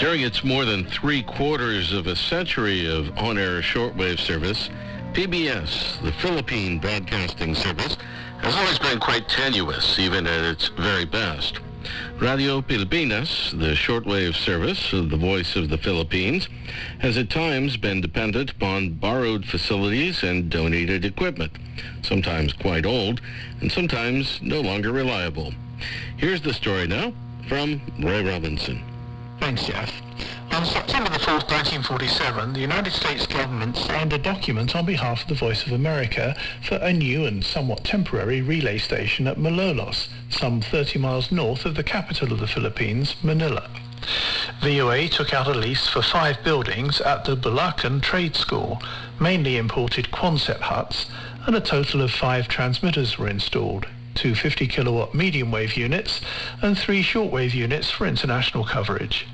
During its more than 3/4 of a century of on-air shortwave service, PBS, the Philippine Broadcasting Service, has always been quite tenuous, even at its very best. Radio Pilipinas, the shortwave service, the voice of the Philippines, has at times been dependent upon borrowed facilities and donated equipment, sometimes quite old and sometimes no longer reliable. Here's the story now from Ray Robinson. Thanks, Jeff. On September the 4th, 1947, the United States government signed a document on behalf of the Voice of America for a new and somewhat temporary relay station at Malolos, some 30 miles north of the capital of the Philippines, Manila. VOA took out a lease for 5 buildings at the Bulacan Trade School, mainly imported Quonset huts, and a total of 5 transmitters were installed, 2 50-kilowatt medium-wave units and 3 shortwave units for international coverage.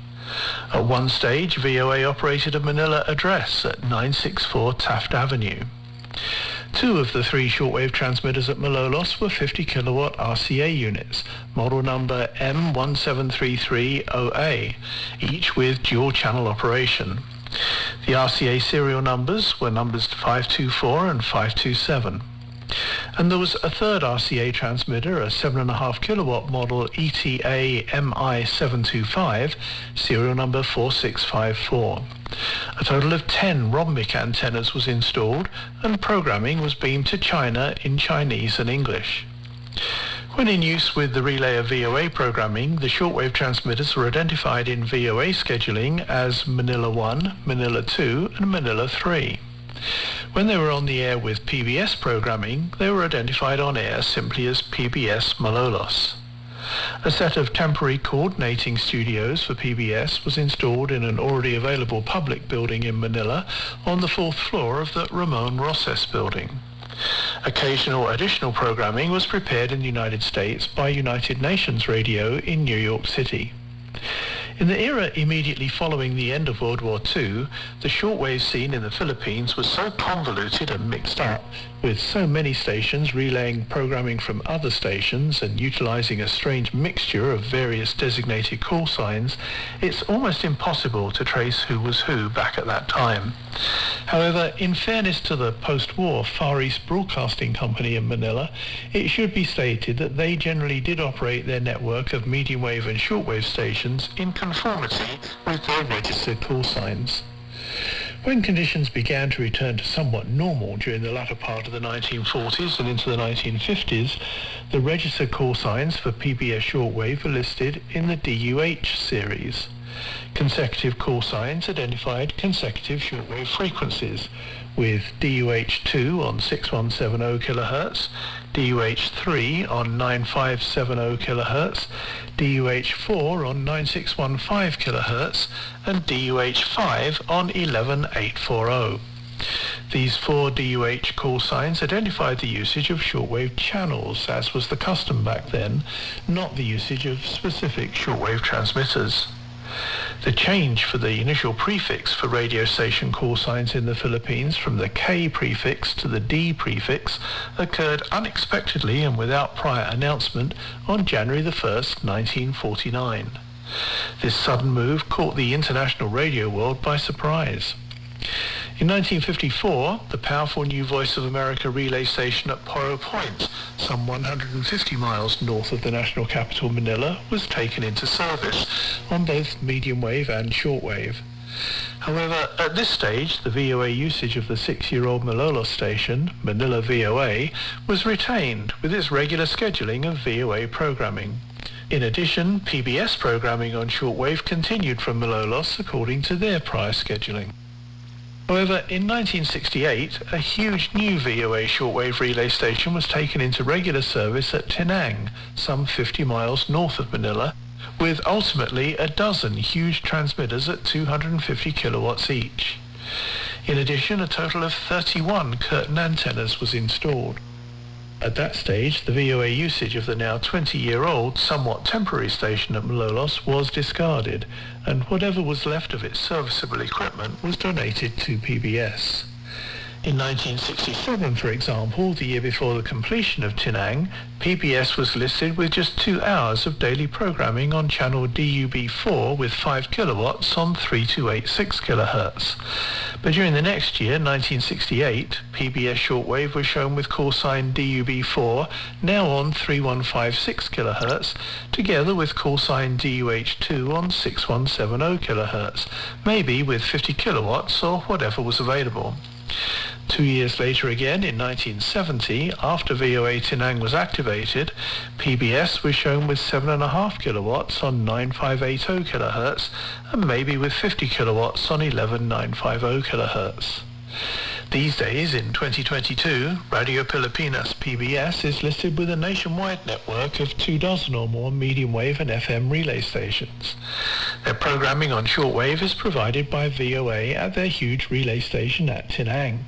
At one stage, VOA operated a Manila address at 964 Taft Avenue. 2 of the 3 shortwave transmitters at Malolos were 50-kilowatt RCA units, model number M1733OA, each with dual-channel operation. The RCA serial numbers were numbers 524 and 527. And there was a third RCA transmitter, a 7.5 kilowatt model ETA MI725, serial number 4654. A total of 10 rhombic antennas was installed, and programming was beamed to China in Chinese and English. When in use with the relay of VOA programming, the shortwave transmitters were identified in VOA scheduling as Manila 1, Manila 2, and Manila 3. When they were on the air with PBS programming, they were identified on air simply as PBS Malolos. A set of temporary coordinating studios for PBS was installed in an already available public building in Manila on the 4th floor of the Ramon Rosses building. Occasional additional programming was prepared in the United States by United Nations Radio in New York City. In the era immediately following the end of World War II, the shortwave scene in the Philippines was so convoluted and mixed up, with so many stations relaying programming from other stations and utilizing a strange mixture of various designated call signs, it's almost impossible to trace who was who back at that time. However, in fairness to the post-war Far East Broadcasting Company in Manila, it should be stated that they generally did operate their network of medium-wave and shortwave stations in conformity with their registered call signs. When conditions began to return to somewhat normal during the latter part of the 1940s and into the 1950s, the registered call signs for PBS shortwave were listed in the DUH series. Consecutive call signs identified consecutive shortwave frequencies, with DUH2 on 6170 kHz, DUH3 on 9570 kHz, DUH4 on 9615 kHz, and DUH5 on 11840. These 4 DUH call signs identified the usage of shortwave channels, as was the custom back then, not the usage of specific shortwave transmitters. The change for the initial prefix for radio station call signs in the Philippines from the K prefix to the D prefix occurred unexpectedly and without prior announcement on January the 1st, 1949. This sudden move caught the international radio world by surprise. In 1954, the powerful new Voice of America relay station at Poro Point, some 150 miles north of the national capital Manila, was taken into service on both medium wave and shortwave. However, at this stage, the VOA usage of the 6-year-old Malolos station, Manila VOA, was retained with its regular scheduling of VOA programming. In addition, PBS programming on shortwave continued from Malolos according to their prior scheduling. However, in 1968, a huge new VOA shortwave relay station was taken into regular service at Tinang, some 50 miles north of Manila, with ultimately a dozen huge transmitters at 250 kilowatts each. In addition, a total of 31 curtain antennas was installed. At that stage, the VOA usage of the now 20-year-old, somewhat temporary station at Malolos was discarded, and whatever was left of its serviceable equipment was donated to PBS. In 1967, for example, the year before the completion of Tinang, PBS was listed with just 2 hours of daily programming on channel DUB4 with 5 kilowatts on 3286 kilohertz. But during the next year, 1968, PBS shortwave was shown with call sign DUB4, now on 3156 kilohertz, together with call sign DUH2 on 6170 kilohertz, maybe with 50 kilowatts or whatever was available. 2 years later again, in 1970, after VOA Tinang was activated, PBS was shown with 7.5 kilowatts on 9580 kilohertz and maybe with 50 kilowatts on 11950 kilohertz. These days, in 2022, Radio Pilipinas PBS is listed with a nationwide network of 24 or more medium wave and FM relay stations. Their programming on shortwave is provided by VOA at their huge relay station at Tinang.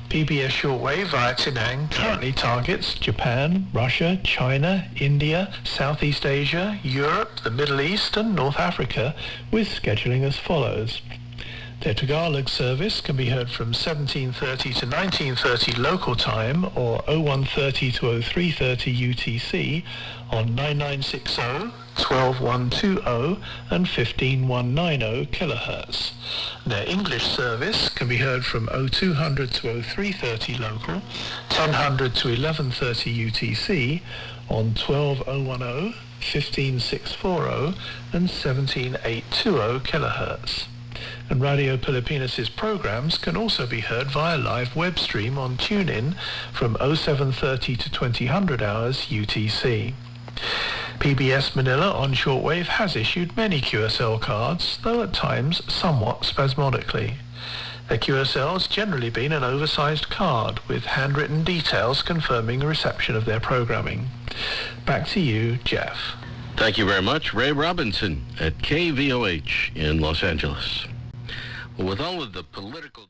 PBS shortwave via Tinang currently targets Japan, Russia, China, India, Southeast Asia, Europe, the Middle East and North Africa, with scheduling as follows. Their Tagalog service can be heard from 17:30 to 19:30 local time or 01:30 to 03:30 UTC on 9960, 12120 and 15190 kilohertz. Their English service can be heard from 0200 to 03:30 local, 1000 to 11:30 UTC on 12010, 15640 and 17820 kilohertz. And Radio Pilipinas' programs can also be heard via live web stream on TuneIn from 0730 to 2000 hours UTC. PBS Manila on shortwave has issued many QSL cards, though at times somewhat spasmodically. Their QSL has generally been an oversized card with handwritten details confirming reception of their programming. Back to you, Jeff. Thank you very much, Ray Robinson at KVOH in Los Angeles. Well, with all of the political